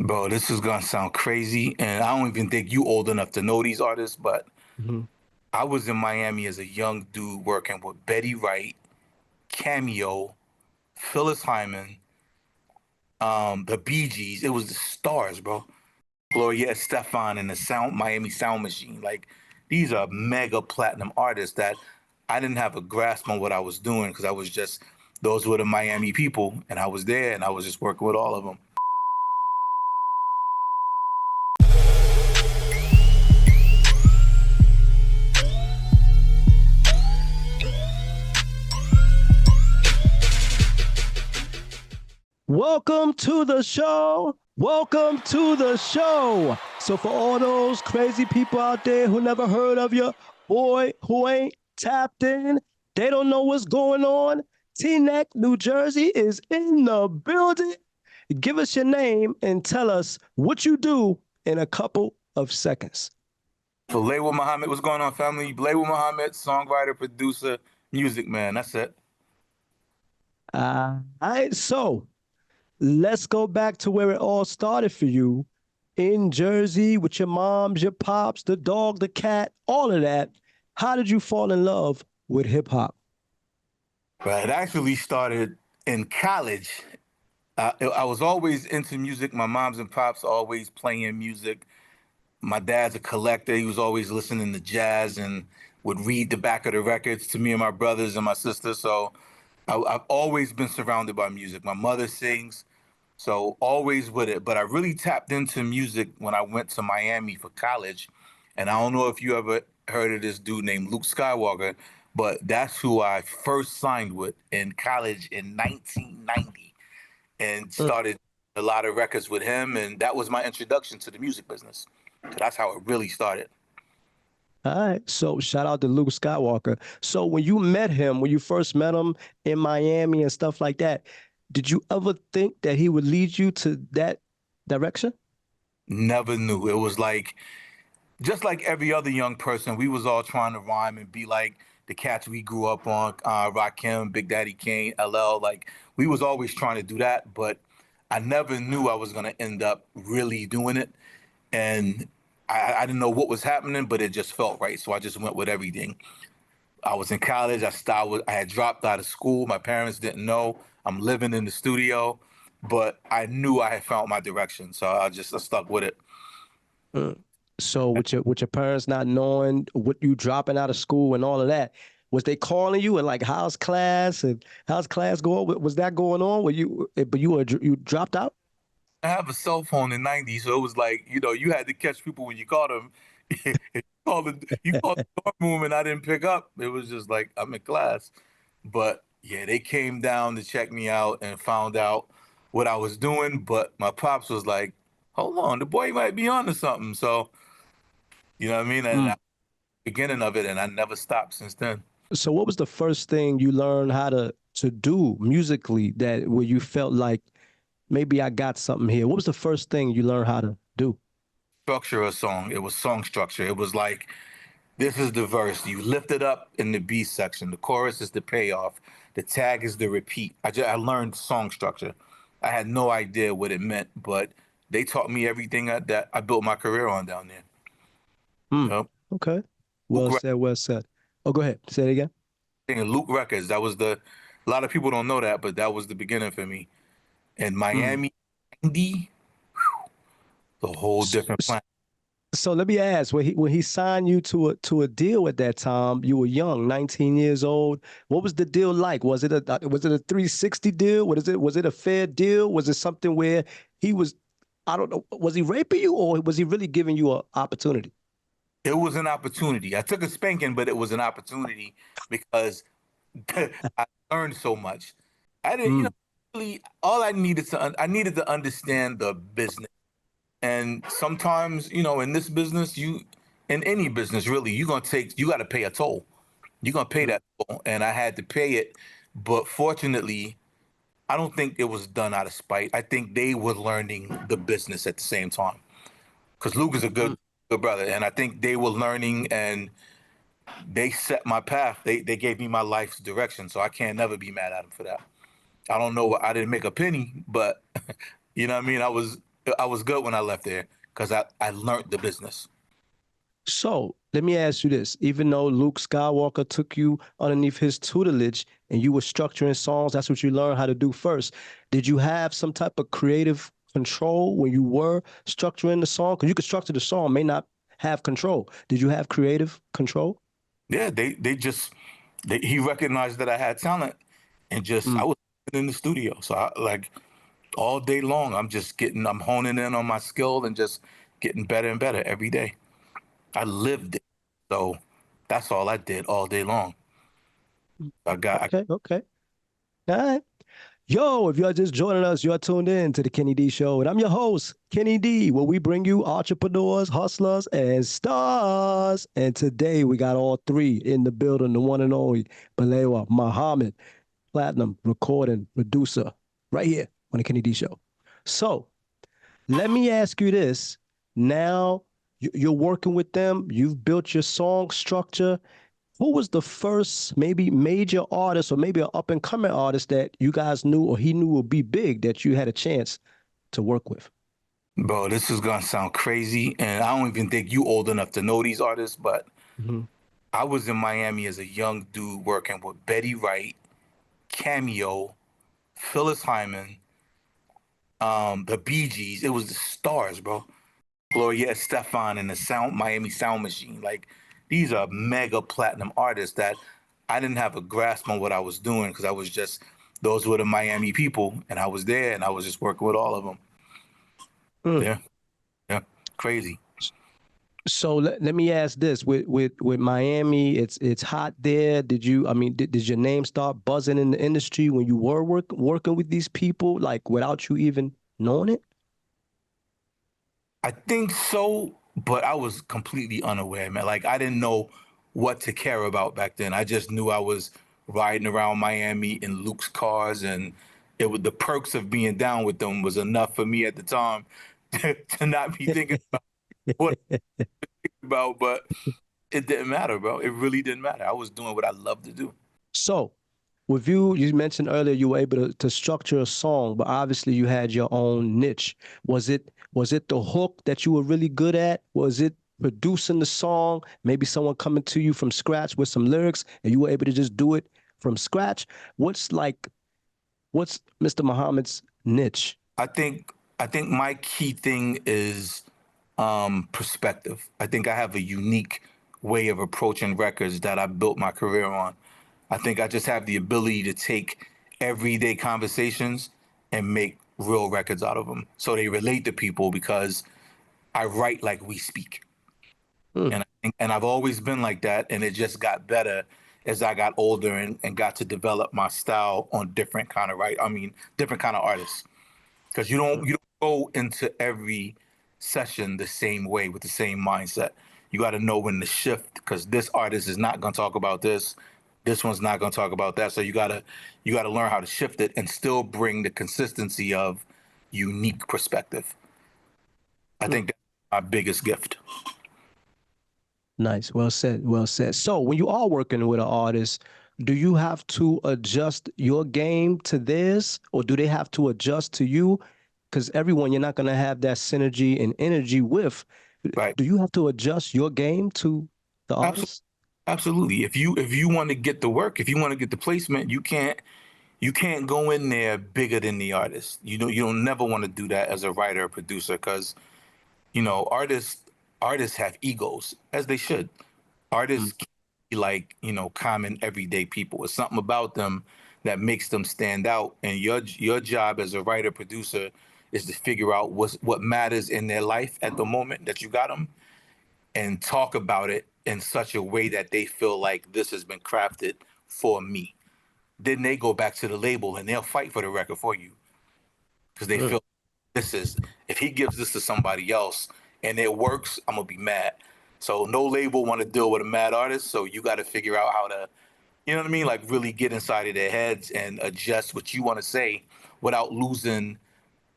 Bro, this is gonna sound crazy, and I don't even think you old enough to know these artists, but Hmm. I was in Miami as a young dude working with Betty Wright, Cameo, Phyllis Hyman, the Bee Gees. It was the stars, bro. Gloria Estefan and the Miami Sound Machine. Like these are mega platinum artists that I didn't have a grasp on what I was doing because I was just those were the Miami people, and I was there and I was just working with all of them. Welcome to the show. Welcome to the show. So for all those crazy people out there who never heard of your boy who ain't tapped in, they don't know what's going on. Teaneck, New Jersey is in the building. Give us your name and tell us what you do in a couple of seconds. Balewa Muhammad, what's going on, family? Balewa Muhammad, songwriter, producer, music man. That's it. All right, so let's go back to where it all started for you in Jersey with your moms, your pops, the dog, the cat, all of that. How did you fall in love with hip hop? But it actually started in college. I was always into music. My moms and pops always playing music. My dad's a collector. He was always listening to jazz and would read the back of the records to me and my brothers and my sister. So I've always been surrounded by music. My mother sings, so always with it. But I really tapped into music when I went to Miami for college. And I don't know if you ever heard of this dude named Luke Skywalker, but that's who I first signed with in college in 1990 and Mm. started a lot of records with him. And that was my introduction to the music business. So that's how it really started. All right. So shout out to Luke Skywalker. So when you met him, when you first met him in Miami and stuff like that, did you ever think that he would lead you to that direction? Never knew. It was like just like every other young person, we was all trying to rhyme and be like the cats we grew up on, Rakim, Big Daddy Kane, LL. Like we was always trying to do that, but I never knew I was gonna end up really doing it. And I didn't know what was happening, but it just felt right. So I just went with everything. I was in college. I had dropped out of school. My parents didn't know. I'm living in the studio, but I knew I had found my direction. So I stuck with it. Mm. So with your parents not knowing what you dropping out of school and all of that, was they calling you and like how's class going? Was that going on? Were you but you dropped out? I have a cell phone in '90s, so it was like you had to catch people when you caught them. If you called the dorm room and I didn't pick up. It was just like I'm in class. But yeah, they came down to check me out and found out what I was doing. But my pops was like, "Hold on, the boy might be onto something." So you know what I mean? And Mm. I, beginning of it, and I never stopped since then. So what was the first thing you learned how to do musically that where you felt like maybe I got something here? What was the first thing you learned how to do? Structure a song. It was song structure. It was like this is the verse. You lift it up in the B section. The chorus is the payoff. The tag is the repeat. I learned song structure. I had no idea what it meant, but they taught me everything that I built my career on down there. Mm. Yep. Okay. Luke Well said, well said. Oh, go ahead. Say it again. Luke Records. That was the. A lot of people don't know that, but that was the beginning for me. In Mm. Miami, Indy, the whole different planet. So let me ask, when he signed you to a deal at that time, you were young, 19 years old. What was the deal like? Was it a 360 deal? What is it? Was it a fair deal? Was it something where he was, I don't know, was he raping you or was he really giving you an opportunity? It was an opportunity. I took a spanking, but it was an opportunity because I learned so much. I didn't, Mm. really, all I needed to understand the business. And sometimes, in this business, in any business, really, you got to pay a toll. You're going to pay Mm. that toll. And I had to pay it. But fortunately, I don't think it was done out of spite. I think they were learning the business at the same time. Because Luke is a Mm. good brother. And I think they were learning and they set my path. They gave me my life's direction. So I can't never be mad at them for that. I don't know. I didn't make a penny, but you know what I mean? I was good when I left there because I learned the business. So let me ask you this. Even though Luke Skywalker took you underneath his tutelage and you were structuring songs, that's what you learned how to do first. Did you have some type of creative control when you were structuring the song? Because you could structure the song, may not have control. Did you have creative control? Yeah, he recognized that I had talent, and just I Mm, was in the studio, so I like all day long. I'm honing in on my skill and just getting better and better every day. I lived it, so that's all I did all day long. I okay, okay. All right. Yo, if you're just joining us, you're tuned in to the Kenny D Show, and I'm your host, Kenny D, where we bring you entrepreneurs, hustlers, and stars. And today we got all three in the building, the one and only Balewa Muhammad, platinum recording producer, right here on the Kenny D Show. So let me ask you this. Now you're working with them, you've built your song structure. Who was the first maybe major artist or maybe an up and coming artist that you guys knew or he knew would be big that you had a chance to work with? Bro, this is gonna sound crazy, and I don't even think you old enough to know these artists, but Mhm. I was in Miami as a young dude working with Betty Wright, Cameo, Phyllis Hyman, the Bee Gees. It was the stars, bro. Gloria Estefan and the Miami Sound Machine. Like, these are mega platinum artists that I didn't have a grasp on what I was doing because I was just those were the Miami people, and I was there, and I was just working with all of them. Mm. Yeah, yeah, crazy. So let me ask this: with Miami, it's hot there. Did you? I mean, did your name start buzzing in the industry when you were working with these people, like without you even knowing it? I think so, but I was completely unaware, man. Like, I didn't know what to care about back then. I just knew I was riding around Miami in Luke's cars, and it was the perks of being down with them was enough for me at the time to not be thinking about what about, but it didn't matter, bro. It really didn't matter. I was doing what I love to do. So, with you, you mentioned earlier you were able to structure a song, but obviously you had your own niche. Was it the hook that you were really good at? Was it producing the song? Maybe someone coming to you from scratch with some lyrics and you were able to just do it from scratch? What's Mr. Muhammad's niche? I think my key thing is perspective. I think I have a unique way of approaching records that I built my career on. I think I just have the ability to take everyday conversations and make real records out of them. So they relate to people because I write like we speak. Hmm. And I've always been like that. And it just got better as I got older and got to develop my style on different kind of artists. Because you don't go into every session the same way with the same mindset. You got to know when to shift because this artist is not going to talk about this. This one's not going to talk about that. So you gotta learn how to shift it and still bring the consistency of unique perspective. I Hmm. think that's my biggest gift. Nice. Well said. Well said. So when you are working with an artist, do you have to adjust your game to theirs, or do they have to adjust to you? Because everyone you're not going to have that synergy and energy with. Right. Do you have to adjust your game to the Absolutely. artist? Absolutely. If you want to get the work, if you want to get the placement, you can't go in there bigger than the artist. You don't never want to do that as a writer or producer because artists have egos as they should. Mm, Artists can't be like common everyday people. It's something about them that makes them stand out, and your job as a writer producer is to figure out what matters in their life at the moment that you got them and talk about it in such a way that they feel like this has been crafted for me. Then they go back to the label and they'll fight for the record for you because they mm. feel this is if he gives this to somebody else and it works, I'm gonna be mad. So no label want to deal with a mad artist. So you got to figure out how to, you know what I mean, like really get inside of their heads and adjust what you want to say without losing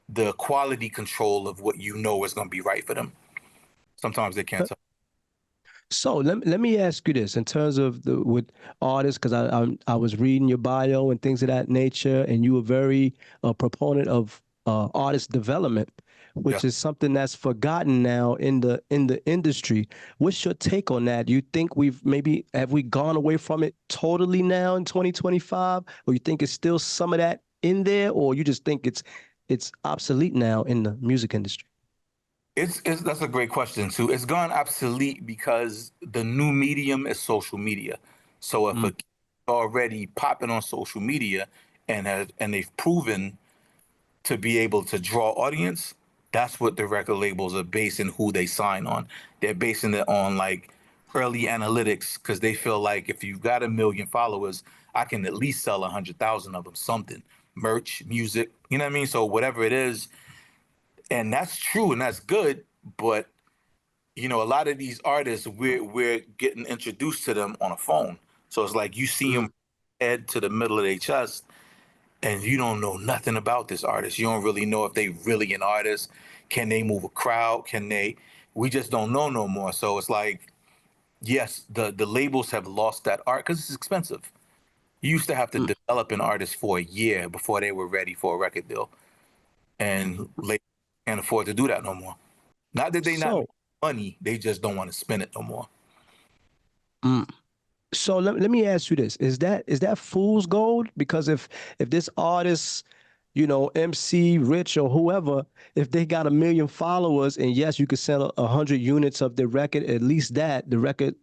the quality control of what you know is gonna be right for them. Sometimes they can't tell. So let me ask you this in terms of the with artists, because I was reading your bio and things of that nature, and you were very proponent of artist development. Yeah. which is something that's forgotten now in the industry. What's your take on that? Do you think we've maybe have we gone away from it totally now in 2025, or you think it's still some of that in there, or you just think it's obsolete now in the music industry? It's That's a great question too. It's gone obsolete because the new medium is social media. So if a Mm, kid already popping on social media and they've proven to be able to draw audience, that's what the record labels are basing who they sign on. They're basing it on like early analytics because they feel like if you've got 1 million followers, I can at least sell 100,000 of them something, merch, music, you know what I mean? So whatever it is, and that's true and that's good, but a lot of these artists, we're getting introduced to them on a phone. So it's like you see them mm, head to the middle of their chest, and you don't know nothing about this artist. You don't really know if they really an artist. Can they move a crowd? Can they? We just don't know no more. So it's like, yes, the labels have lost that art because it's expensive. You used to have to mm. develop an artist for a year before they were ready for a record deal, and labels can't afford to do that no more. Not that they not make So, money, they just don't want to spend it no more. mm. So let me ask you this. Is that fool's gold? Because if this artist, MC Rich or whoever, if they got 1 million followers and yes, you could sell 100 units of the record, at least that the record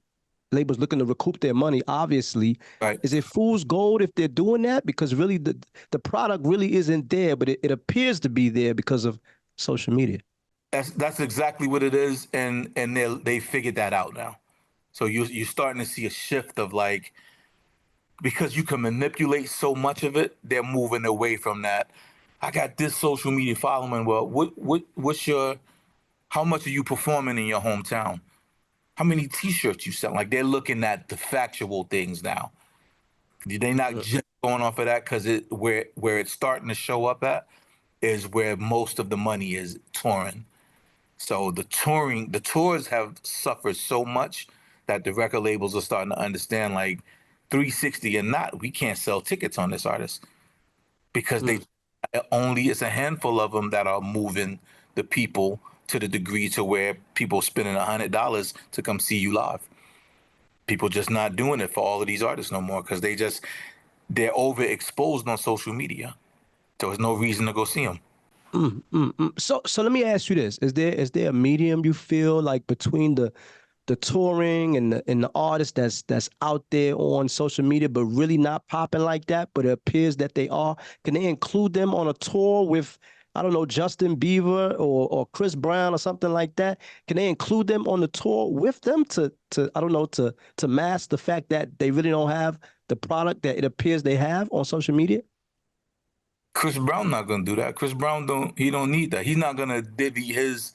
label's looking to recoup their money, obviously. Right. Is it fool's gold if they're doing that? Because really the product really isn't there, but it appears to be there because of social media. That's exactly what it is, and they figured that out now. So you're starting to see a shift of like, because you can manipulate so much of it, they're moving away from that. I got this social media following. Well, what's your how much are you performing in your hometown? How many T-shirts you sell? Like they're looking at the factual things now. They're not Mm, just going off of that because where it's starting to show up at is where most of the money is touring. So the tours have suffered so much that the record labels are starting to understand like 360 and not, we can't sell tickets on this artist because they mm, only it's a handful of them that are moving the people to the degree to where people spending $100 to come see you live. People just not doing it for all of these artists no more because they're overexposed on social media. So there's no reason to go see them. So let me ask you this: is there a medium you feel like between the touring and the artists that's out there on social media, but really not popping like that, but it appears that they are? Can they include them on a tour with, I don't know, Justin Bieber or Chris Brown or something like that? Can they include them on the tour with them to I don't know to mask the fact that they really don't have the product that it appears they have on social media? Chris Brown not gonna do that. Chris Brown don't need that. He's not gonna divvy his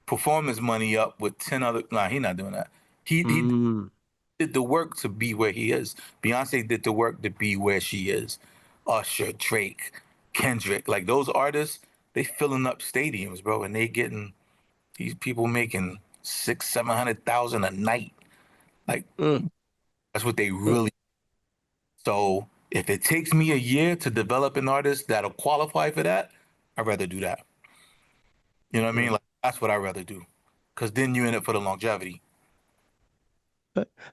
performance money up with 10 other. Nah, he's not doing that. He Mm, did the work to be where he is. Beyonce did the work to be where she is. Usher, Drake, Kendrick, like those artists, they filling up stadiums, bro, and they getting these people making 700,000 a night. Like mm, that's what they mm, really. So if it takes me a year to develop an artist that'll qualify for that, I'd rather do that. You know what I mean? mm. Like that's what I'd rather do, because then you're in it for the longevity.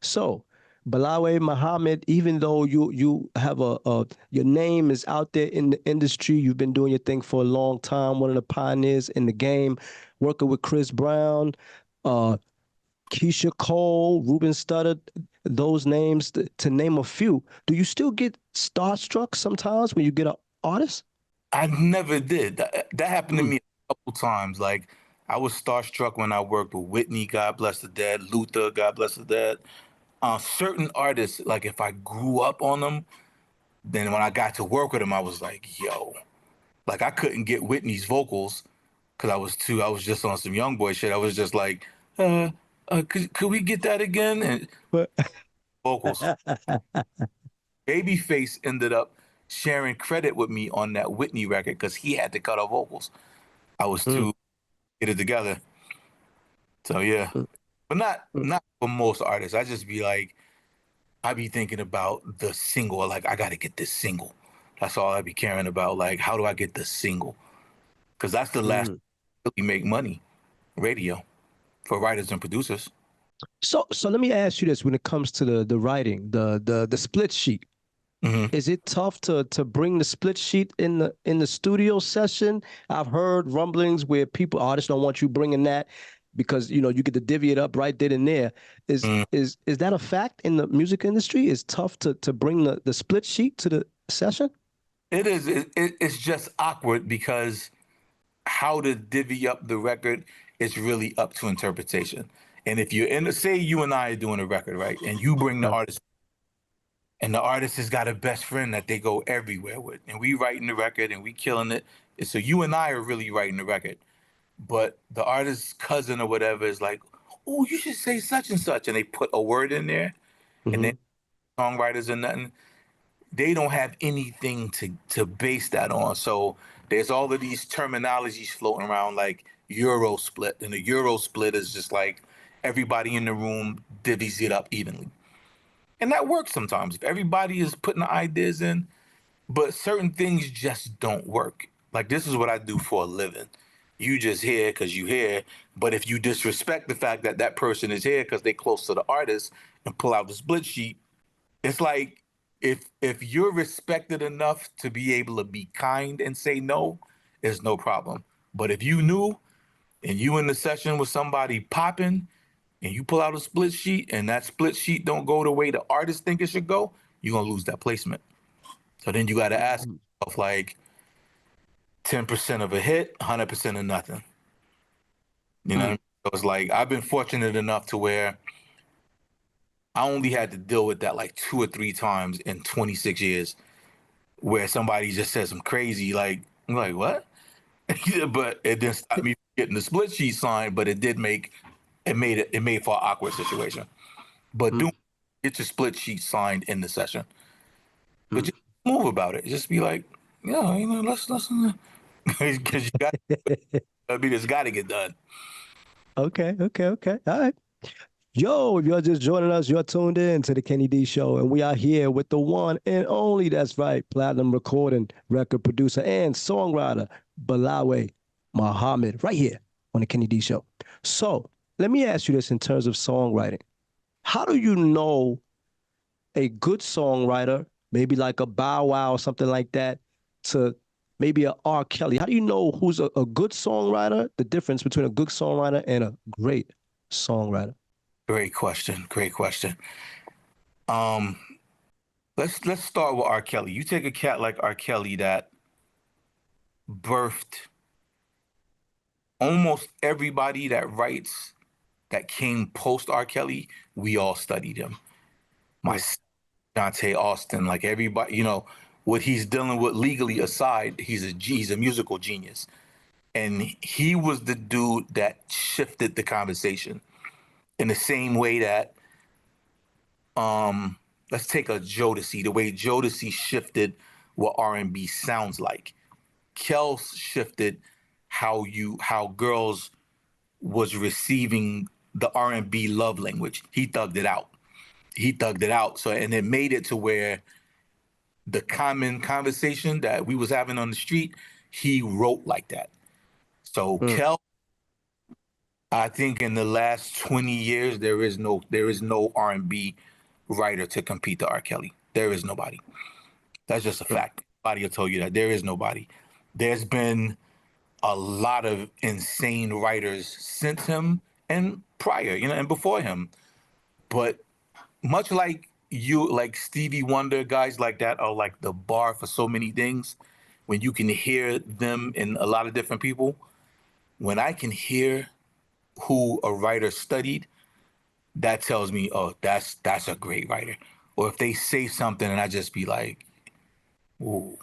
So, Balawe Muhammad, even though you have your name is out there in the industry, you've been doing your thing for a long time, one of the pioneers in the game, working with Chris Brown, uh, Keisha Cole, Ruben Studdard, those names to name a few. Do you still get starstruck sometimes when you get an artist? I never did. That happened to Mm, me a couple times. Like I was starstruck when I worked with Whitney, God bless the dead, Luther, God bless the dead. Certain artists, like if I grew up on them, then when I got to work with them, I was like, yo, like I couldn't get Whitney's vocals because I was just on some young boy shit. I was just like, could we get that again? And but vocals. Babyface ended up sharing credit with me on that Whitney record because he had to cut our vocals. I was Mm, too get it together. So yeah, mm, but not mm, not for most artists. I just be like, I be thinking about the single. Like I got to get this single. That's all I be caring about. Like how do I get the single? Because that's the last mm. really make money, radio, for writers and producers. So let me ask you this: when it comes to the writing, the split sheet, Hmm. is it tough to bring the split sheet in the studio session? I've heard rumblings where people artists don't want you bringing that because you get to divvy it up right then and there. Is Mm. is that a fact in the music industry? It's tough to bring the split sheet to the session? It is. It's just awkward because how to divvy up the record is really up to interpretation. And if you're in, say you and I are doing a record, right, and you bring the Uh, artist, and the artist has got a best friend that they go everywhere with, and we writing the record and we killing it. And so you and I are really writing the record, but the artist's cousin or whatever is like, "Oh, you should say such and such," and they put a word in there, and then mhm, songwriters or nothing, they don't have anything to base that on. So there's all of these terminologies floating around like Euro split, and the Euro split is just like everybody in the room divvies it up evenly, and that works sometimes if everybody is putting the ideas in. But certain things just don't work. Like this is what I do for a living. You just here because you here, but if you disrespect the fact that that person is here because they close to the artist and pull out the split sheet, it's like if you're respected enough to be able to be kind and say no, it's no problem. But if you knew and you in the session with somebody popping and you pull out a split sheet and that split sheet don't go the way the artist think it should go, you're gonna lose that placement. So then you gotta ask mhm, yourself like 10% of a hit, 100% of nothing. You know what I mm, mean? So it's like I've been fortunate enough to where I only had to deal with that like 2 or 3 times in 26 years where somebody just said some crazy like I'm like what? But it didn't stop me from getting the split sheet signed, but it made for an awkward situation. But do mm, get your split sheet signed in the session. But mm. just move about it. Just be like, yeah, let's because you got I mean it's gotta get done. Okay, okay, okay. All right. Yo, if you're just joining us, you're tuned in to the Kenny D Show, and we are here with the one and only, that's right, platinum recording, record producer, and songwriter, Balawe Muhammad, right here on the Kenny D Show. So let me ask you this in terms of songwriting. How do you know a good songwriter, maybe like a Bow Wow or something like that, to maybe a R. Kelly? How do you know who's a good songwriter, the difference between a good songwriter and a great songwriter? Great question. Great question. Um, let's start with R. Kelly. You take a cat like R. Kelly that birthed almost everybody that writes that came post R. Kelly. We all studied him. My Mm, Dante Austin, like everybody, what he's dealing with legally aside, he's a musical genius, and he was the dude that shifted the conversation in the same way that let's take a Jodeci, the way Jodeci shifted what R&B sounds like. Kels shifted how girls was receiving the R&B love language. He thugged it out. He thugged it out. So and it made it to where the common conversation that we was having on the street, he wrote like that. So mm, Kel, I think in the last 20 years there is no R&B writer to compete to R. Kelly. There is nobody. That's just a mm, fact. Nobody will tell you that. There is nobody. There's been a lot of insane writers since him and prior, and before him. But much like you, like Stevie Wonder, guys like that are like the bar for so many things. When you can hear them in a lot of different people, when I can hear who a writer studied, that tells me, oh, that's a great writer. Or if they say something and I just be like, ooh,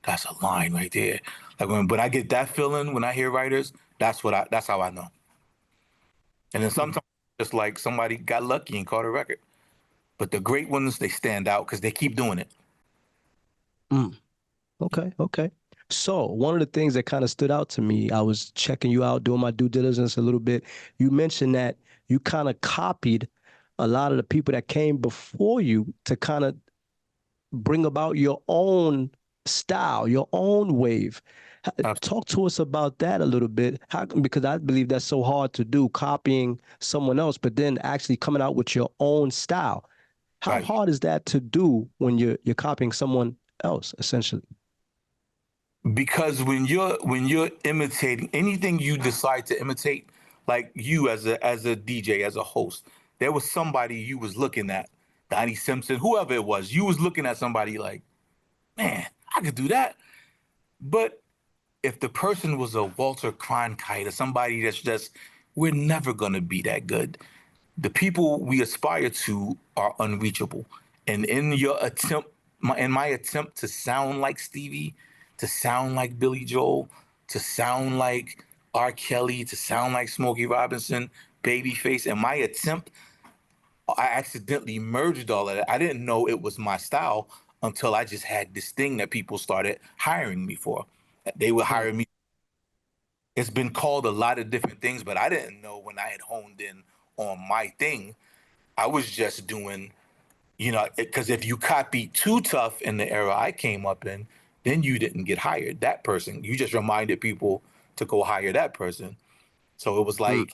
that's a line right there. Like when I get that feeling when I hear writers, that's how I know. And then mm, sometimes just like somebody got lucky and caught a record. But the great ones, they stand out because they keep doing it. mm. Okay, okay. So one of the things that kind of stood out to me, I was checking you out, doing my due diligence a little bit. You mentioned that you kind of copied a lot of the people that came before you to kind of bring about your own style, your own wave. Talk to us about that a little bit. Because I believe that's so hard to do, copying someone else, but then actually coming out with your own style. How Right. hard is that to do when you're copying someone else, essentially? Because when you're imitating anything you decide to imitate, like you as a DJ, as a host, there was somebody you was looking at, Donnie Simpson, whoever it was, you was looking at somebody like, man, I could do that. But if the person was a Walter Cronkite or somebody that's just, we're never gonna be that good. The people we aspire to are unreachable. And in your attempt, in my attempt to sound like Stevie, to sound like Billy Joel, to sound like R. Kelly, to sound like Smokey Robinson, Babyface, in my attempt, I accidentally merged all of that. I didn't know it was my style until I just had this thing that people started hiring me for. They would Mm, hire me. It's been called a lot of different things, but I didn't know when I had honed in on my thing. I was just doing, because if you copy too tough in the era I came up in, then you didn't get hired. That person, you just reminded people to go hire that person. So it was mm, like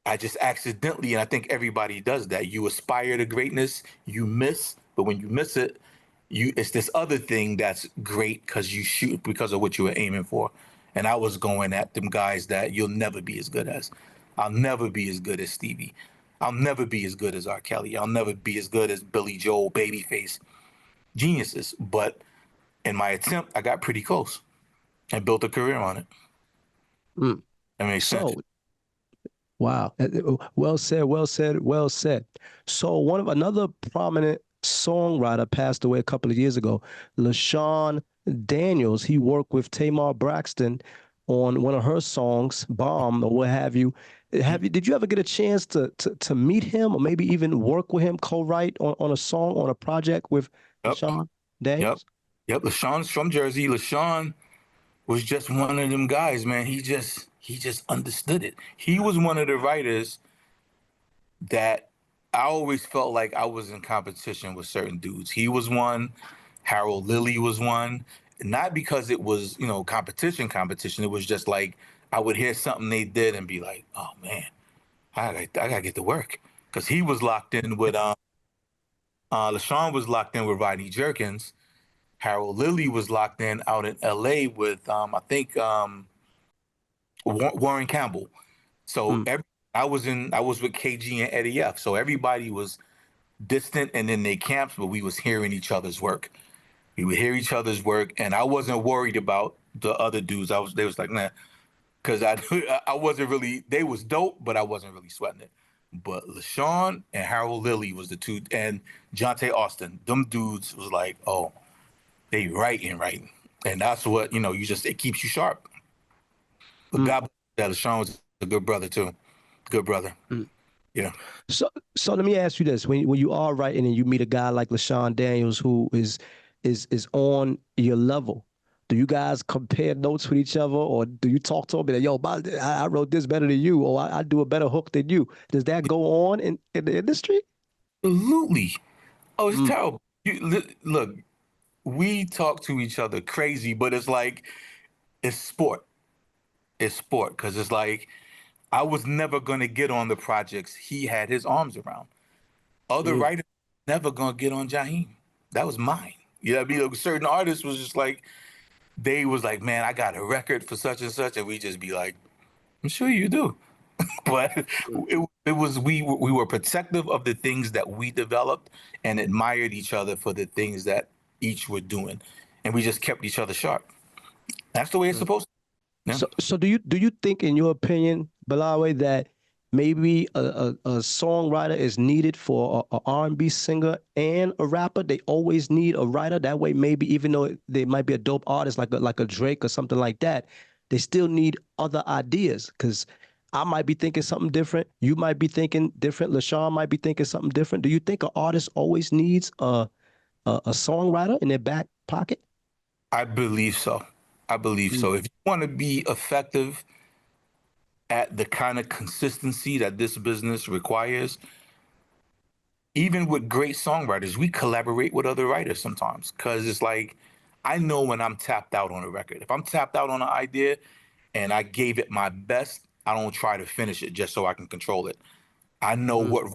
I just accidentally, and I think everybody does that. You aspire to greatness, you miss, but when you miss it, it's this other thing that's great because you shoot because of what you were aiming for. And I was going at them guys that you'll never be as good as. I'll never be as good as Stevie. I'll never be as good as R. Kelly. I'll never be as good as Billy Joel, Babyface, geniuses. But in my attempt, I got pretty close and built a career on it. mm. That makes sense. So, wow. Well said, well said, well said. So one of another prominent songwriter passed away a couple of years ago, LaShawn Daniels. He worked with Tamar Braxton on one of her songs, Bomb or what have you. Did you ever get a chance to meet him or maybe even work with him, co-write on a song, on a project with Yep. LaShawn Yep. Daniels? Yep. LaShawn's from Jersey. LaShawn was just one of them guys, man. He just understood it. He was one of the writers that I always felt like I was in competition with certain dudes. He was one, Harold Lilly was one. Not because it was, competition. It was just like I would hear something they did and be like, oh man, I gotta get to work. Cause he was locked in with LaShawn was locked in with Rodney Jerkins. Harold Lilly was locked in out in LA with I think Warren Campbell. So Mm, I was with KG and Eddie F. So everybody was distant and in their camps, but we was hearing each other's work. We would hear each other's work, and I wasn't worried about the other dudes. They was like, nah, because I wasn't really. They was dope, but I wasn't really sweating it. But LaShawn and Harold Lilly was the two, and Jonte Austin. Them dudes was like, oh, they writing, and that's what it keeps you sharp. But mm, God, bless that LaShawn was a good brother too, good brother. mm. Yeah. So let me ask you this: when you are writing and you meet a guy like LaShawn Daniels who is on your level, do you guys compare notes with each other, or do you talk to him and like, yo, I wrote this better than you, or I do a better hook than you? Does that go on in the industry? Absolutely. Oh, it's Mm, terrible. Look, we talk to each other crazy, but it's like it's sport. It's sport because it's like I was never gonna get on the projects he had his arms around. Other mm, writers never gonna get on Jaheim. That was mine. You know what I mean? Like, certain artists was just like they was like, man, I got a record for such and such, and we just be like, I'm sure you do. But mm, it was we were protective of the things that we developed and admired each other for the things that each were doing, and we just kept each other sharp. That's the way it's mm. supposed to. Yeah. So do you think, in your opinion, Balawe, that maybe a songwriter is needed for a R&B singer and a rapper? They always need a writer. That way, maybe even though they might be a dope artist like a Drake or something like that, they still need other ideas. Because I might be thinking something different. You might be thinking different. LaShawn might be thinking something different. Do you think an artist always needs a songwriter in their back pocket? I believe so. I believe Mm, so. If you want to be effective at the kind of consistency that this business requires, even with great songwriters, we collaborate with other writers sometimes because it's like I know when I'm tapped out on a record. If I'm tapped out on an idea and I gave it my best, I don't try to finish it just so I can control it. I know what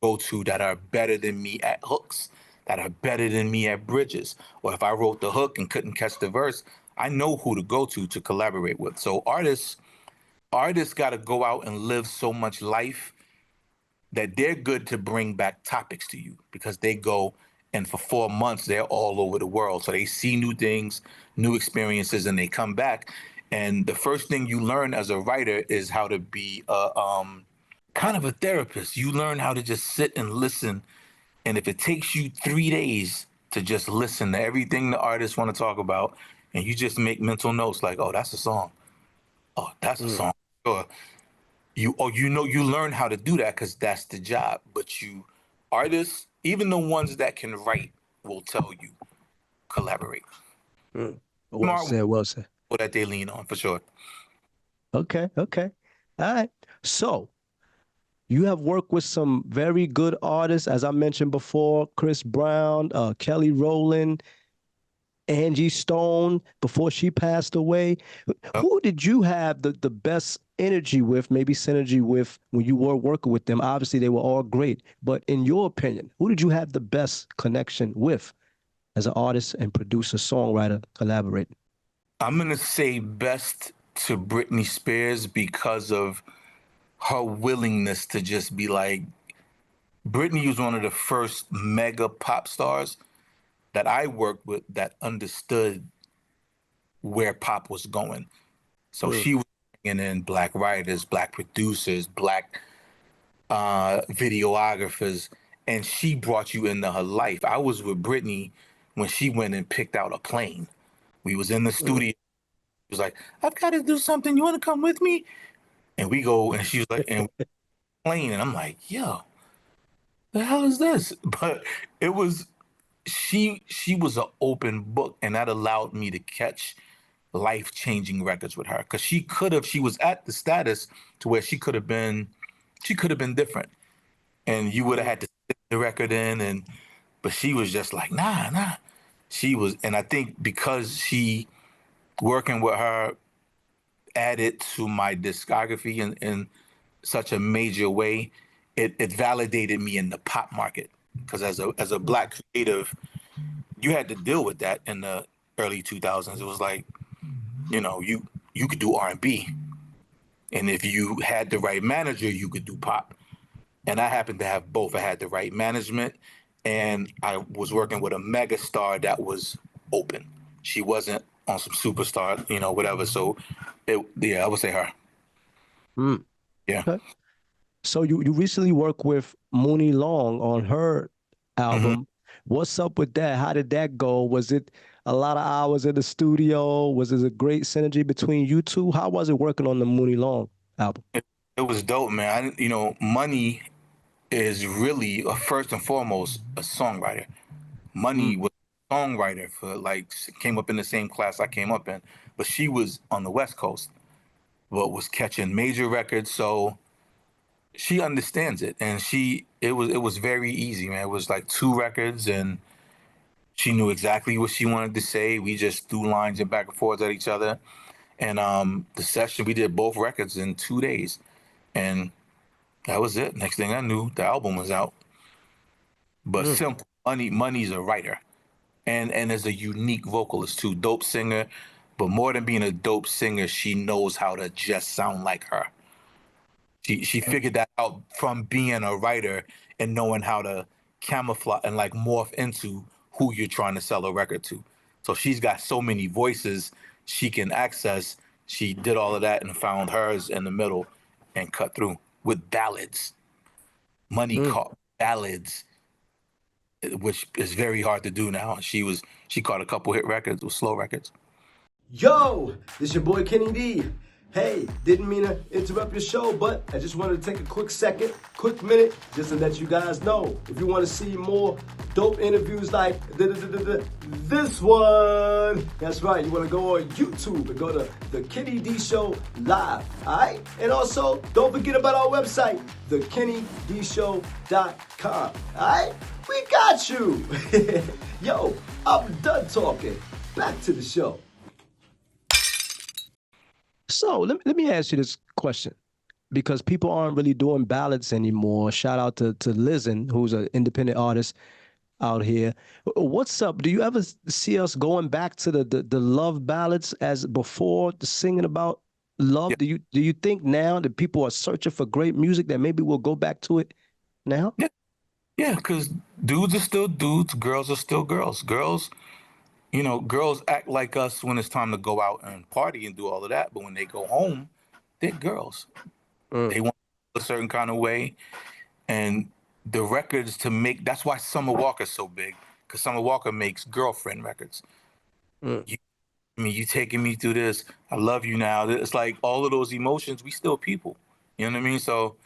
go to that are better than me at hooks, that are better than me at bridges. Or if I wrote the hook and couldn't catch the verse, I know who to go to collaborate with. So artists got to go out and live so much life that they're good to bring back topics to you because they go and for 4 months they're all over the world. So they see new things, new experiences, and they come back. And the first thing you learn as a writer is how to be kind of a therapist. You learn how to just sit and listen. And if it takes you 3 days to just listen to everything the artists want to talk about, and you just make mental notes like, oh, that's a song. Oh, that's a song. Sure. You learn how to do that because that's the job. But artists, even the ones that can write, will tell you collaborate. Well said, well said. That they lean on for sure. Okay. All right. So you have worked with some very good artists, as I mentioned before, Chris Brown, Kelly Rowland, Angie Stone, before she passed away. Who did you have the best energy with, maybe synergy with, when you were working with them? Obviously, they were all great. But in your opinion, who did you have the best connection with as an artist and producer, songwriter, collaborating? I'm going to say best to Britney Spears because of her willingness to just be like, Britney was one of the first mega pop stars that I worked with that understood where pop was going. So she was bringing in black writers, black producers, black videographers, and she brought you into her life. I was with Britney when she went and picked out a plane. We was in the studio. She was like, I've got to do something. You want to come with me? And we go, and she was like, and plane. And I'm like, yo, the hell is this? But it was, she was an open book, and that allowed me to catch life-changing records with her. Because she was at the status to where she could have been different. And you would have had to sit the record in, but she was just like, nah. She was, and I think because working with her added to my discography in such a major way, it validated me in the pop market. Because as a black creative, you had to deal with that in the early 2000s. It was like, you could do R&B, and if you had the right manager, you could do pop. And I happened to have both. I had the right management, and I was working with a mega star that was open. She wasn't on some superstar, whatever. So, I would say her. Yeah. Okay. So you recently worked with Mooney Long on her album. What's up with that? How did that go? Was it a lot of hours in the studio? Was it a great synergy between you two? How was it working on the Mooney Long album? It was dope, man. Money is really first and foremost a songwriter. Money was a songwriter came up in the same class I came up in, but she was on the West Coast, but was catching major records. So she understands it, and it was very easy, man. It was like 2 records, and she knew exactly what she wanted to say. We just threw lines and back and forth at each other, and the session, we did both records in 2 days, and that was it. Next thing I knew, the album was out. But simple. Money's a writer, and is a unique vocalist too. Dope singer, but more than being a dope singer, she knows how to just sound like her. She figured that out from being a writer and knowing how to camouflage and morph into who you're trying to sell a record to. So she's got so many voices she can access. She did all of that and found hers in the middle and cut through with ballads. Money caught ballads, which is very hard to do now. She caught a couple hit records with slow records. Yo, this your boy Kenny D. Hey, didn't mean to interrupt your show, but I just wanted to take a quick minute, just to let you guys know. If you want to see more dope interviews like this one, that's right, you want to go on YouTube and go to The Kenny D Show Live, all right? And also, don't forget about our website, thekennydshow.com, all right? We got you. Yo, I'm done talking. back to the show. So let me ask you this question, because people aren't really doing ballads anymore. Shout out to Lizen, who's an independent artist out here. What's up? Do you ever see us going back to the love ballads as before, singing about love? Yeah, Do you think now that people are searching for great music that maybe we'll go back to it now? yeah, yeah. Because dudes are still dudes, girls are still girls. Girls act like us when it's time to go out and party and do all of that, but when they go home, they're girls. Mm, They want a certain kind of way, and the records to make. That's why Summer Walker's so big, because Summer Walker makes girlfriend records. mm, You taking me through this. I love you now. It's like all of those emotions. We still people. You know what I mean? So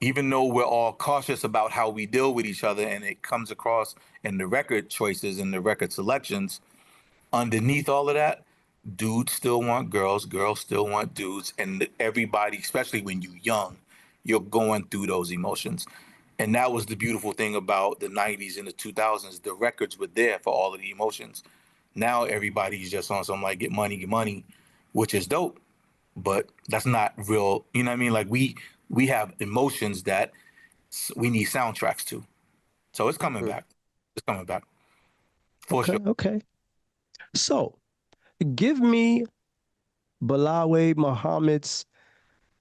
even though we're all cautious about how we deal with each other, and it comes across in the record choices and the record selections, underneath all of that, dudes still want girls, girls still want dudes, and everybody, especially when you're young, you're going through those emotions. And that was the beautiful thing about the 90s and the 2000s. The records were there for all of the emotions. Now everybody's just on some like get money, which is dope, but that's not real. You know what I mean? Like we have emotions that we need soundtracks to. So it's coming mm. back. It's coming back for Okay, sure. okay. So give me Balawe Muhammad's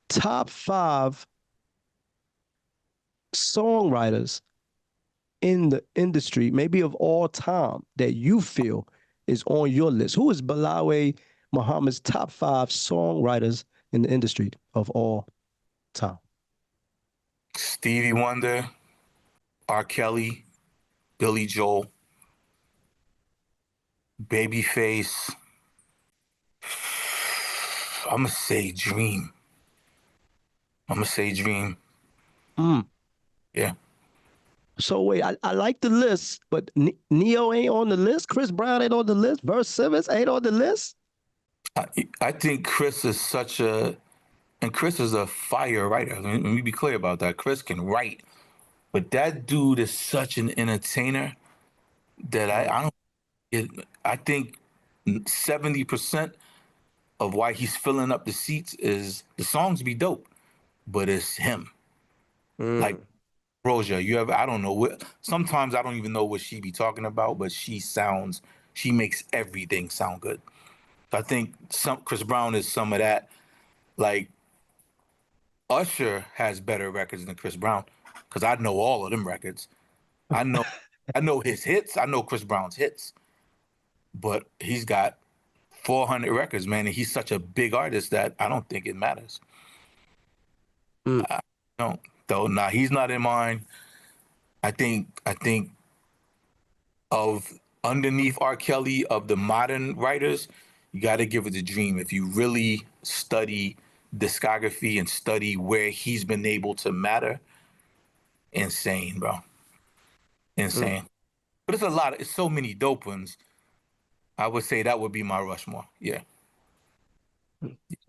top 5 songwriters in the industry, maybe of all time, that you feel is on your list. Who is Balawe Muhammad's top 5 songwriters in the industry of all time? Stevie Wonder, R. Kelly, Billy Joel, Babyface. I'm gonna say Dream. I'm gonna say Dream. Mm. Yeah. So wait, I like the list, but Neo ain't on the list. Chris Brown ain't on the list. Verse Simmons ain't on the list. I think Chris is such a, and Chris is a fire writer. Let me be clear about that. Chris can write, but that dude is such an entertainer that Mm, I don't. I think 70% of why he's filling up the seats is the songs be dope, but it's him. Like mm, Roja, you ever? I don't know what. Sometimes I don't even know what she be talking about, but she makes everything sound good. So I think some Chris Brown is some of that. Like Usher has better records than Chris Brown because I know all of them records. I know, I know his hits. I know Chris Brown's hits, but he's got 400 records, man, and he's such a big artist that I don't think it matters. mm, I don't. Though, nah, he's not in mine. I think of underneath R. Kelly of the modern writers, you got to give it a Dream. If you really study discography and study where he's been able to matter, insane, bro, mm. insane. But it's so many dope ones. I would say that would be my Rushmore. Yeah.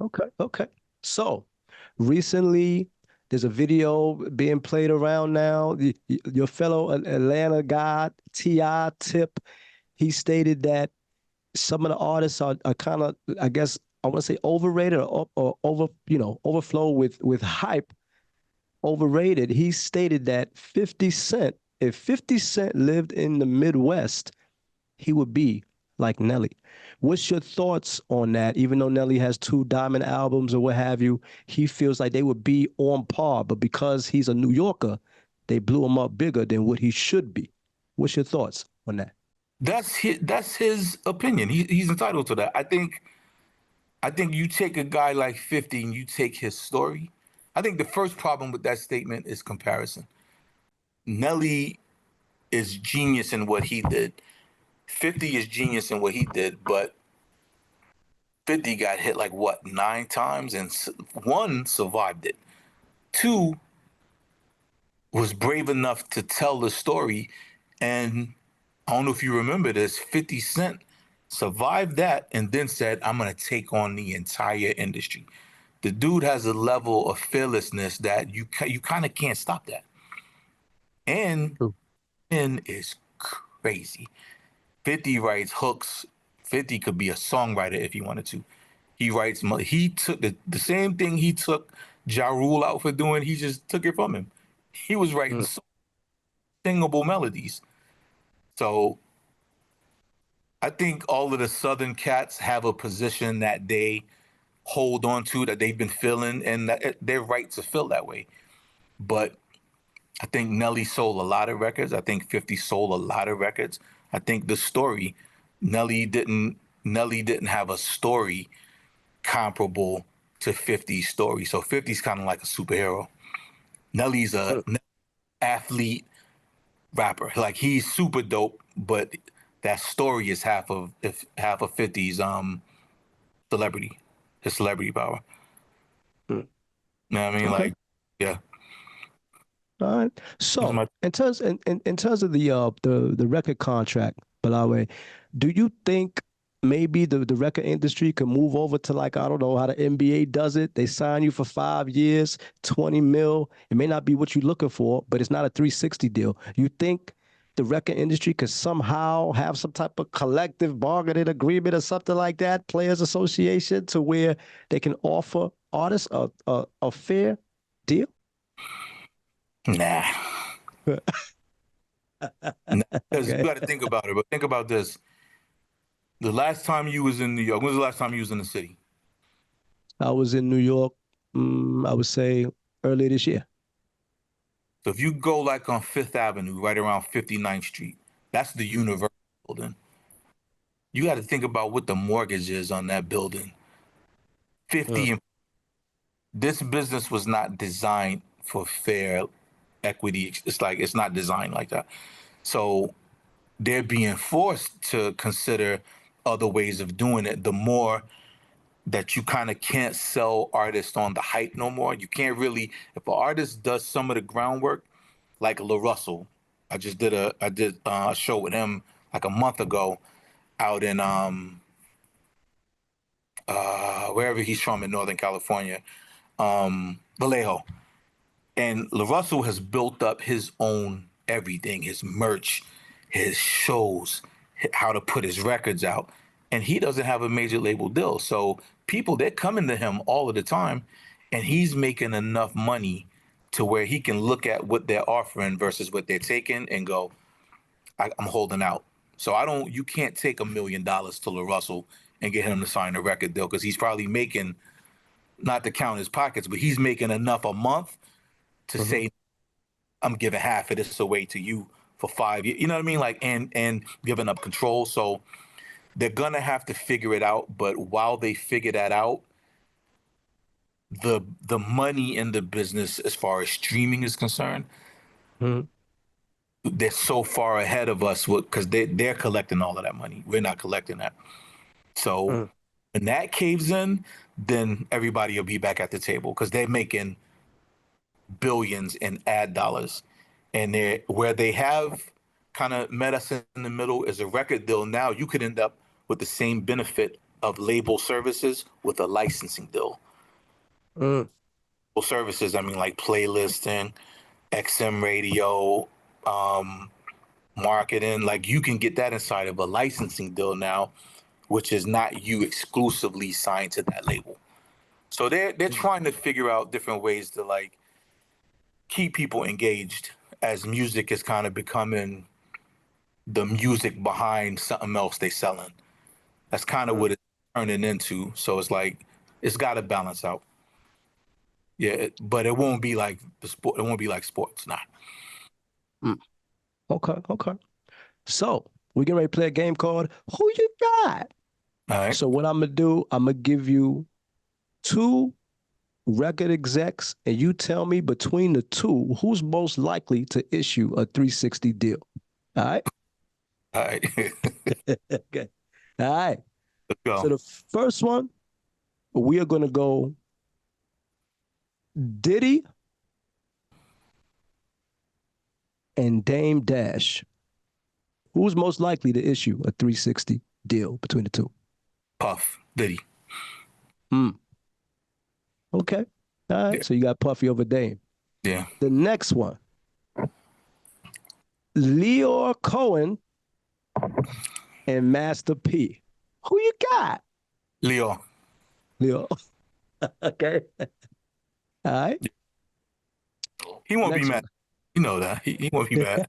Okay, okay. So recently, there's a video being played around now. Your fellow Atlanta guy, T.I. Tip, he stated that some of the artists are kind of, I guess, I want to say overrated or over, overflow with hype, overrated. He stated that 50 Cent, if 50 Cent lived in the Midwest, he would be like Nelly. What's your thoughts on that? Even though Nelly has 2 diamond albums or what have you, he feels like they would be on par, but because he's a New Yorker, they blew him up bigger than what he should be. What's your thoughts on that? That's his opinion. He's entitled to that. I think you take a guy like 50 and you take his story. I think the first problem with that statement is comparison. Nelly is genius in what he did. 50 is genius in what he did, but 50 got hit like what, 9 times, and one survived it. Two was brave enough to tell the story, and I don't know if you remember this. 50 Cent survived that and then said, "I'm gonna take on the entire industry." The dude has a level of fearlessness that you kind of can't stop that. And True. is crazy. 50 writes hooks 50 could be a songwriter if he wanted to. He writes. He took the same thing he took Ja Rule out for doing. He just took it from him. He was writing singable melodies. So I think all of the Southern cats have a position that they hold on to, that they've been feeling, and that they're right to feel that way. But I think Nelly sold a lot of records. I think 50 sold a lot of records. I think the story, Nelly didn't have a story comparable to 50's story. So 50's kind of like a superhero. Nelly's a athlete rapper. Like, he's super dope, but that story is half of 50's celebrity, his celebrity power. Mm. You know what I mean? Okay. Like, yeah. All right. So in terms of the record contract, Balawe, do you think maybe the record industry could move over to, like, I don't know how the NBA does it? They sign you for 5 years, 20 mil. It may not be what you're looking for, but it's not a 360 deal. You think the record industry could somehow have some type of collective bargaining agreement or something like that, players association, to where they can offer artists a fair deal? Nah. Because you Okay. got to think about it. But think about this. The last time you was in New York, when was the last time you was in the city? I was in New York, I would say earlier this year. So if you go like on Fifth Avenue, right around 59th Street, that's the Universal building. You got to think about what the mortgage is on that building. 50 Mm, and this business was not designed for fair equity. It's like, it's not designed like that. So they're being forced to consider other ways of doing it. The more that you kind of can't sell artists on the hype no more. You can't really, if an artist does some of the groundwork, like La Russell. I did a show with him like a month ago out in wherever he's from in Northern California, Vallejo. And La Russell has built up his own everything, his merch, his shows, how to put his records out. And he doesn't have a major label deal. So people, they're coming to him all of the time, and he's making enough money to where he can look at what they're offering versus what they're taking and go, I'm holding out. So you can't take $1 million to La Russell and get him to sign a record deal, because he's probably making, not to count his pockets, but he's making enough a month to mhm, say, I'm giving half of this away to you for 5 years. You know what I mean? Like, and giving up control. So they're gonna have to figure it out. But while they figure that out, the money in the business, as far as streaming is concerned, mhm, they're so far ahead of us because they're collecting all of that money. We're not collecting that. So mm, when that caves in, then everybody will be back at the table because they're making billions in ad dollars. And they where they have kind of met us in the middle is a record deal. Now you could end up with the same benefit of label services with a licensing deal. mm, Well, services, I mean, like playlisting, XM radio, um, marketing. Like, you can get that inside of a licensing deal now, which is not you exclusively signed to that label. So they're mm, trying to figure out different ways to, like, keep people engaged as music is kind of becoming the music behind something else they selling. That's kind of mm, what it's turning into. So it's like, it's got to balance out. Yeah, but it won't be like the sport. It won't be like sports. Nah. mm. Okay, okay. So we're getting ready to play a game called Who You Got? All right. So what I'm gonna do, I'm gonna give you two record execs, and you tell me between the two who's most likely to issue a 360 deal. All right? All right. Okay. All right. Let's So go. the first one, we are gonna go Diddy and Dame Dash. Who's most likely to issue a 360 deal between the two? Puff Diddy. Mm. Okay. All Yeah. right. So you got Puffy over Dame. Yeah. The next one, Leor Cohen and Master P. Who you got? Leo. Leo. Okay. All right. He won't be Next mad. one. You know that. He won't be mad.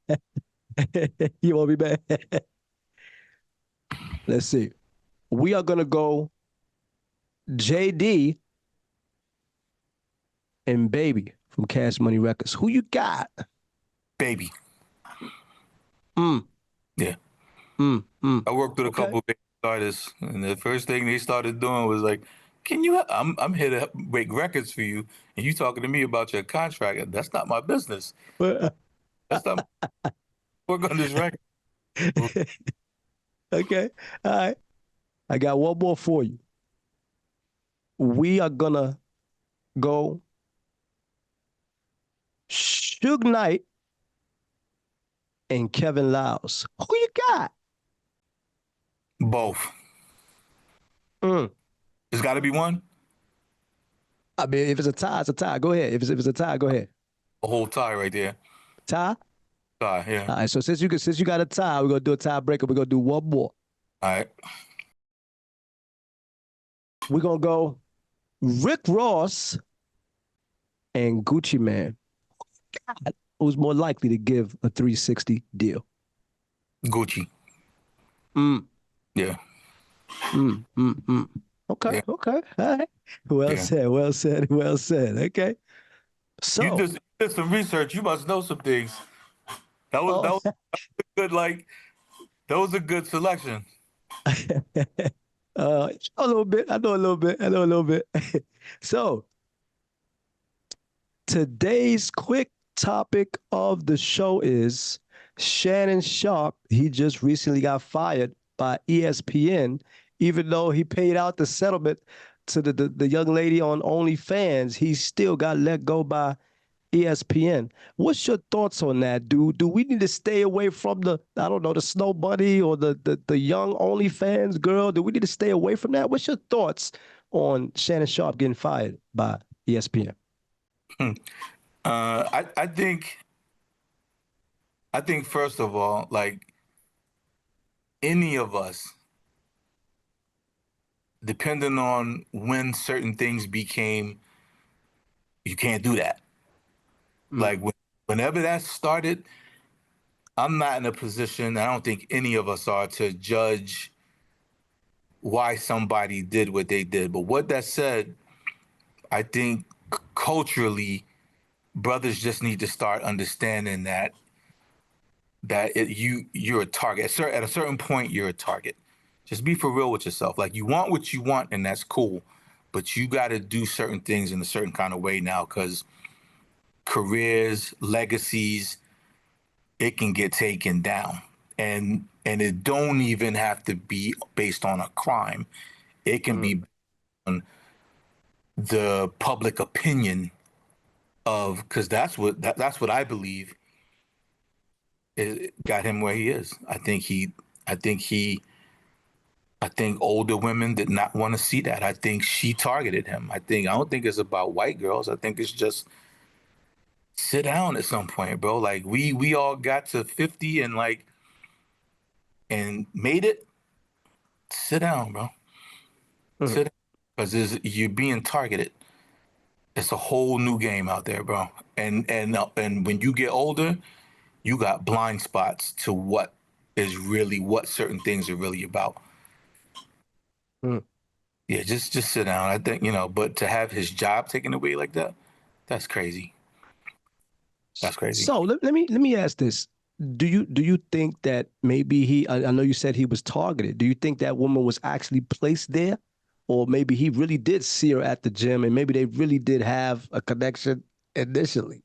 You won't be bad. Let's see. We are gonna go JD and Baby from Cash Money Records. Who you got? Baby. Mm, Yeah. mm, mm. I worked with a Okay. couple of big artists, and the first thing they started doing was like, "Can you? I'm here to make records for you, and you talking to me about your contract? That's not my business. That's not my work on this record." Okay. All right. I got one more for you. We are gonna go Suge Knight and Kevin Lyles. Who you got? Both. Mm. There's got to be one. I mean, if it's a tie, it's a tie. Go ahead. If it's a tie, go ahead. A whole tie right there. Tie. Tie. Yeah. All right. So since you got a tie, we're gonna do a tiebreaker. We're gonna do one more. All right. We're gonna go Rick Ross and Gucci Man. God, who's more likely to give a 360 deal? Gucci. Mm, Yeah. mm. Okay, Yeah. okay. All right. Well Yeah. said, well said, well said. Okay. You So, just did some research. You must know some things. That oh, was good. Like that was a good selection. a little bit. I know a little bit. I know a little bit. So, today's quick topic of the show is Shannon Sharp. He just recently got fired by ESPN, even though he paid out the settlement to the young lady on OnlyFans. He still got let go by ESPN. What's your thoughts on that? Do we need to stay away from the, I don't know, the Snow Bunny or the young OnlyFans girl? Do we need to stay away from that? What's your thoughts on Shannon Sharp getting fired by ESPN? I think first of all, like any of us, depending on when certain things became, you can't do that. Mm, Like whenever that started, I'm not in a position. I don't think any of us are to judge why somebody did what they did. But what that said, I think culturally, brothers just need to start understanding that you're a target. At a certain point, you're a target. Just be for real with yourself. Like you want what you want, and that's cool, but you got to do certain things in a certain kind of way now, because careers, legacies, it can get taken down, and it don't even have to be based on a crime. It can mm, be on the public opinion of, because that's what I believe it got him where he is. I think he I think older women did not want to see that. I think she targeted him. I don't think it's about white girls. I think it's just sit down at some point, bro. Like we all got to 50 and and made it. Sit down, bro. mm, Sit down. Because you're being targeted. It's a whole new game out there, bro. And when you get older, you got blind spots to what certain things are really about. mm. Yeah, just sit down. I think, but to have his job taken away like that, that's crazy. That's crazy. So let me ask this. Do you think that maybe I know you said he was targeted. Do you think that woman was actually placed there? Or maybe he really did see her at the gym and maybe they really did have a connection initially?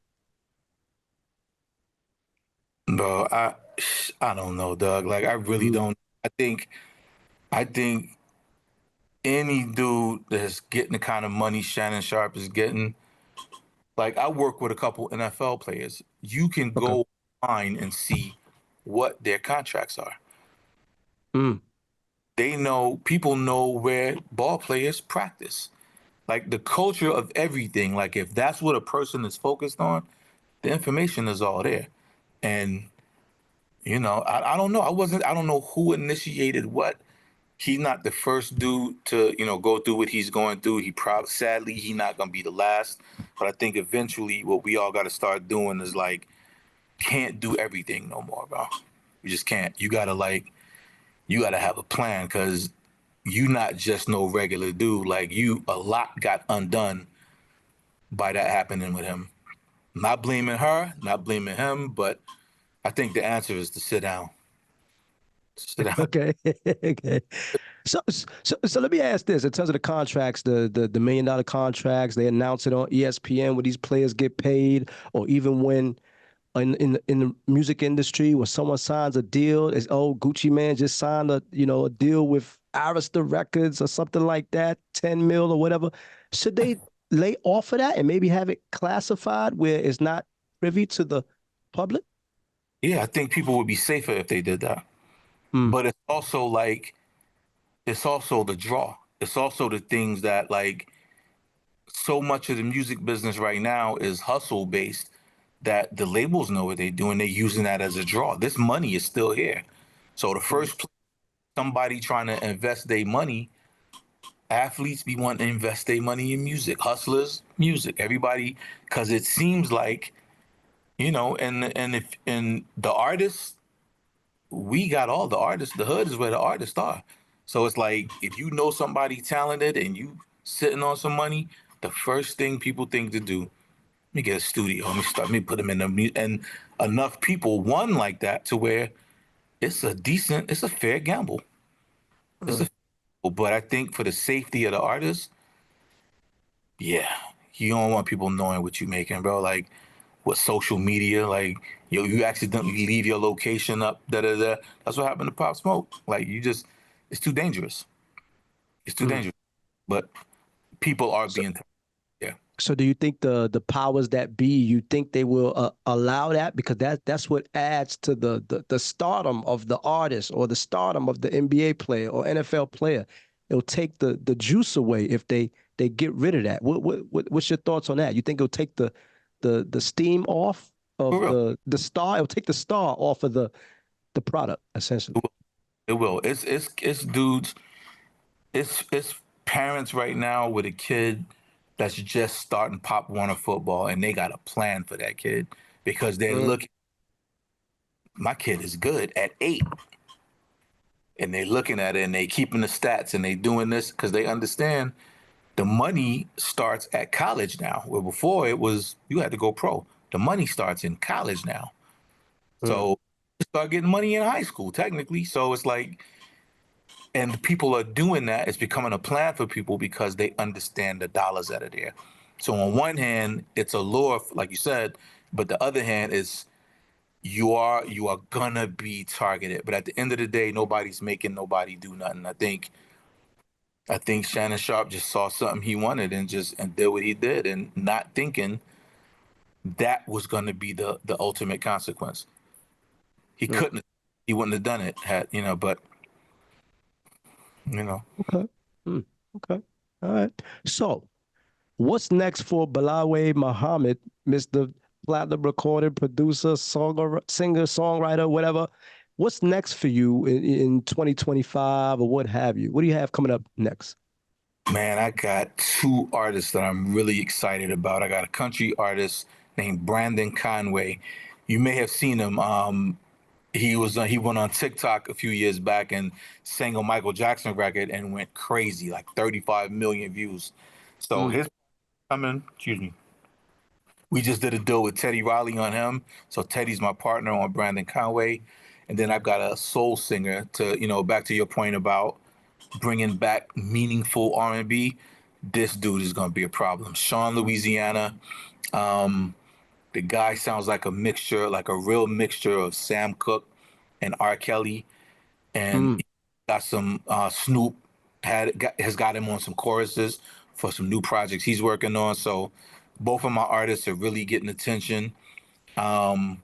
Bro, I don't know, Doug. Like I really Mm, don't. I think any dude that's getting the kind of money Shannon Sharp is getting, like I work with a couple NFL players. You can okay. go online and see what their contracts are. Mm, People know where ball players practice. Like the culture of everything. Like if that's what a person is focused on, the information is all there. And I don't know. I don't know who initiated what, he's not the first dude to, go through what he's going through. Sadly, he's not gonna be the last. But I think eventually, what we all got to start doing is like, can't do everything no more, bro. You just can't. You gotta have a plan because you not just no regular dude. Like a lot got undone by that happening with him. Not blaming her, not blaming him, but I think the answer is to sit down. Sit down. Okay. Okay. So let me ask this: in terms of the contracts, the $1 million contracts, they announce it on ESPN when these players get paid, or even when in the music industry when someone signs a deal, is Gucci Man just signed a deal with Arista Records or something like that, 10 mil or whatever. Should they lay off of that and maybe have it classified where it's not privy to the public? Yeah, I think people would be safer if they did that. Mm, But it's also the draw. It's also the things that like so much of the music business right now is hustle based that the labels know what they're doing. They're using that as a draw. This money is still here. So the mm, first somebody trying to invest their money, athletes be wanting to invest their money in music, hustlers, music, everybody, because it seems like, and the artists, we got all the artists. The hood is where the artists are. So it's like if you know somebody talented and you sitting on some money, the first thing people think to do, let me get a studio. Let me put them in and enough people won like that to where it's a fair gamble. It's mm. a, but I think for the safety of the artist, yeah, you don't want people knowing what you're making, bro. Like with social media, like you accidentally leave your location up, da da da. That's what happened to Pop Smoke. Like it's too dangerous. It's too Mm. dangerous. But people are So, being, yeah. so do you think the powers that be, you think they will allow that, because that's what adds to the stardom of the artist or the stardom of the NBA player or NFL player. It'll take the juice away if they get rid of that. What's your thoughts on that? You think it'll take the steam off For of real, the star? It'll take the star off of the product essentially. it will. It's dudes. It's parents right now with a kid that's just starting Pop Warner football, and they got a plan for that kid because they're Mm, looking. My kid is good at 8, and they looking at it and they keeping the stats and they doing this because they understand the money starts at college now. Where before it was you had to go pro. The money starts in college now. mm, So you start getting money in high school technically. So it's like, and people are doing that. It's becoming a plan for people because they understand the dollars that are there. So on one hand, it's a lure, like you said, but the other hand is you are gonna be targeted. But at the end of the day, nobody's making nobody do nothing. I think Shannon Sharp just saw something he wanted and did what he did, and not thinking that was going to be the ultimate consequence. He mm. couldn't, he wouldn't have done it had but you know, Okay. Mm, okay. All right. So what's next for Balawe Muhammad, Mr. Platinum recording producer, singer, songwriter, whatever? What's next for you in 2025 or what have you? What do you have coming up next? man, I got two artists that I'm really excited about. I got a country artist named Brandon Conway. You may have seen him. He went on TikTok a few years back and sang a Michael Jackson record and went crazy, like 35 million views. So Mm, his coming, excuse me. We just did a deal with Teddy Riley on him. So Teddy's my partner on Brandon Conway. And then I've got a soul singer to, back to your point about bringing back meaningful R&B. This dude is going to be a problem. Sean Louisiana. Um, the guy sounds like a mixture, like a real mixture of Sam Cooke and R. Kelly. And mm, got some Snoop has got him on some choruses for some new projects he's working on. So both of my artists are really getting attention. Um,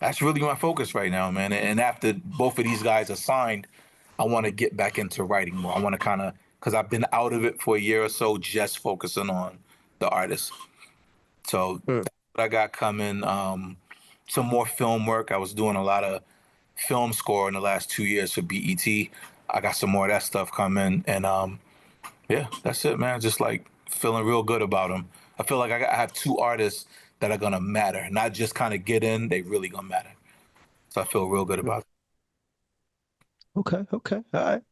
that's really my focus right now, man. And after both of these guys are signed, I want to get back into writing more. I want to kind of, because I've been out of it for a year or so, just focusing on the artist. So mm. that's what I got coming. Some more film work. I was doing a lot of film score in the last 2 years for BET. I got some more of that stuff coming, and yeah, that's it, man. Just like feeling real good about them. I feel like I have two artists that are gonna matter, not just kind of get in. They really gonna matter. So I feel real good about it. Okay, okay, all right.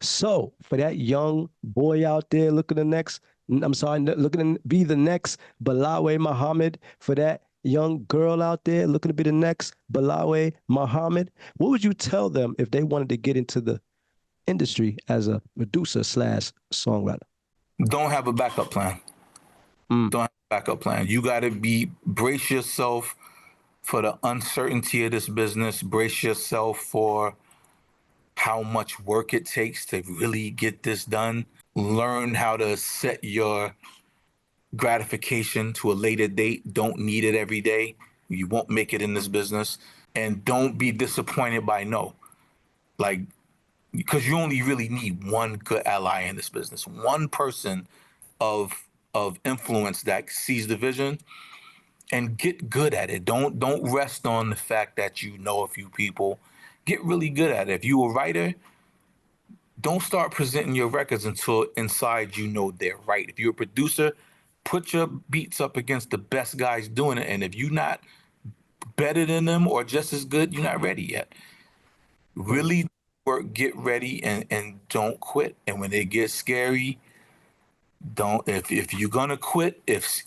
So for that young boy out there looking the next, I'm sorry, looking to be the next Balawe Muhammad, for that young girl out there looking to be the next Balawe Muhammad, what would you tell them if they wanted to get into the industry as a producer slash songwriter? Don't have a backup plan. Mm, Don't have a backup plan. You got to brace yourself for the uncertainty of this business. Brace yourself for how much work it takes to really get this done. Learn how to set your gratification to a later date. Don't need it every day. You won't make it in this business. And don't be disappointed by no. Like, because you only really need one good ally in this business, one person of influence that sees the vision, and get good at it. Don't rest on the fact that you know a few people. Get really good at it. If you're a writer, don't start presenting your records until inside you know they're right. If you're a producer, put your beats up against the best guys doing it. And if you're not better than them or just as good, you're not ready yet. mm, Really work, get ready, and don't quit. And when it gets scary, don't if you're gonna quit, if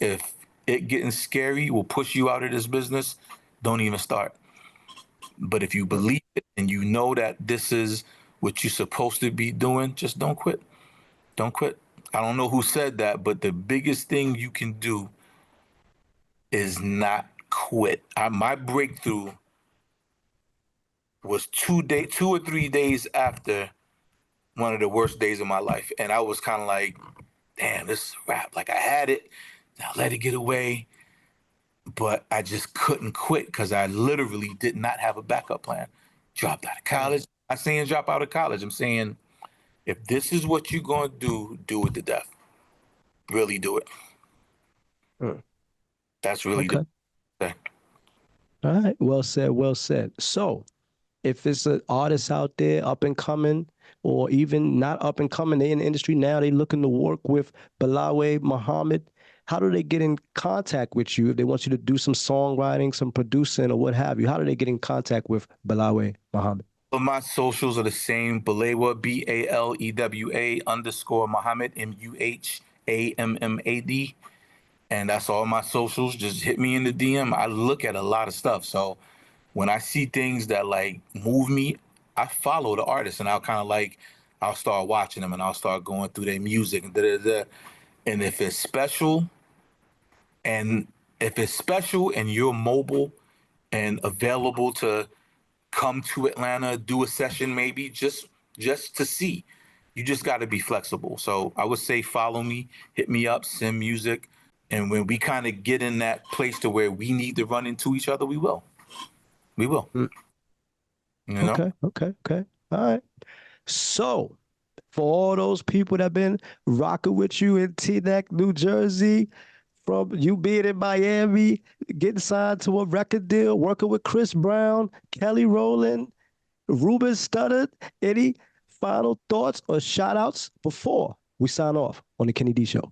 it getting scary will push you out of this business, don't even start. But if you mm, believe it and you know that this is what you're supposed to be doing, just don't quit. Don't quit. I don't know who said that, but the biggest thing you can do is not quit. My breakthrough was 2 or 3 days after one of the worst days of my life, and I was kind of like, "Damn, this is a wrap." Like I had it, now let it get away, but I just couldn't quit because I literally did not have a backup plan. Dropped out of mm, college. I'm not saying drop out of college. I'm saying if this is what you're gonna do it to death. Really do it. mm. That's really the Okay. thing. All right. Well said. Well said. So, if it's an artist out there up and coming, or even not up and coming, they in the industry now, they looking to work with Balawe Muhammad. How do they get in contact with you if they want you to do some songwriting, some producing, or what have you? How do they get in contact with Balawe Muhammad? But my socials are the same. Balewa, Balewa underscore Muhammad, Muhammad. And that's all my socials. Just hit me in the DM. I look at a lot of stuff. So when I see things that like move me, I follow the artist and I'll start watching them and I'll start going through their music and da da da. And and if it's special and you're mobile and available to come to Atlanta, do a session maybe just to see. You just got to be flexible. So I would say follow me, hit me up, send music, and when we kind of get in that place to where we need to run into each other, we will. We will. Mm, You know. okay, okay, okay. All right. So, for all those people that been rocking with you in Teaneck, New Jersey, from you being in Miami, getting signed to a record deal, working with Chris Brown, Kelly Rowland, Ruben Studdard, any final thoughts or shout outs before we sign off on the Kenny D Show?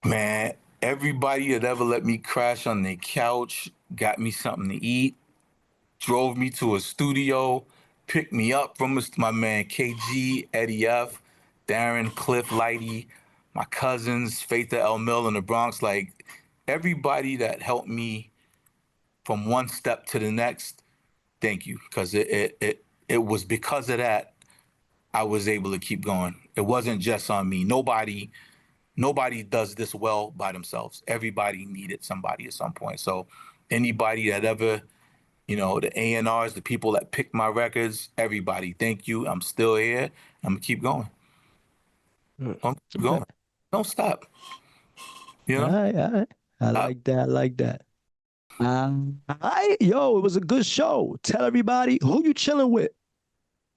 Man, everybody that ever let me crash on their couch, got me something to eat, drove me to a studio, picked me up from my man KG, Eddie F, Darren, Cliff, Lighty, my cousins, Faitha L. Mill in the Bronx. Like everybody that helped me from one step to the next, thank you. Because it was because of that I was able to keep going. It wasn't just on me. Nobody does this well by themselves. Everybody needed somebody at some point. So anybody that ever, the A&Rs, the people that picked my records, everybody, thank you. I'm still here. I'm gonna keep going. Mm, I'm keep okay. going. Don't stop. You All know? right. All right. I Stop. like that. I like that. All right. Yo, it was a good show. Tell everybody who you chilling with.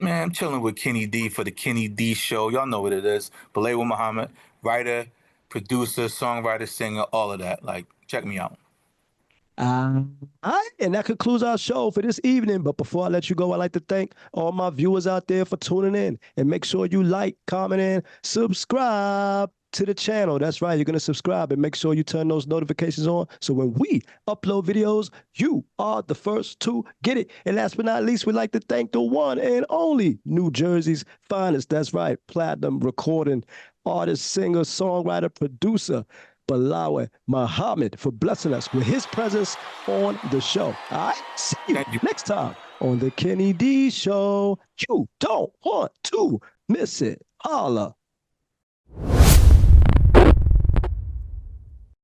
Man, I'm chilling with Kenny D for the Kenny D show. Y'all know what it is. Balewa Muhammad, writer, producer, songwriter, singer, all of that. Like, check me out. All right, and that concludes our show for this evening. But before I let you go, I'd like to thank all my viewers out there for tuning in. And make sure you like, comment, and subscribe to the channel. That's right, you're going to subscribe and make sure you turn those notifications on. So when we upload videos, you are the first to get it. And last but not least, we'd like to thank the one and only New Jersey's finest. That's right, platinum recording artist, singer, songwriter, producer, Balewa Muhammad, for blessing us with his presence on the show. All right, see you next time on The Kenny D Show. You don't want to miss it. Holla.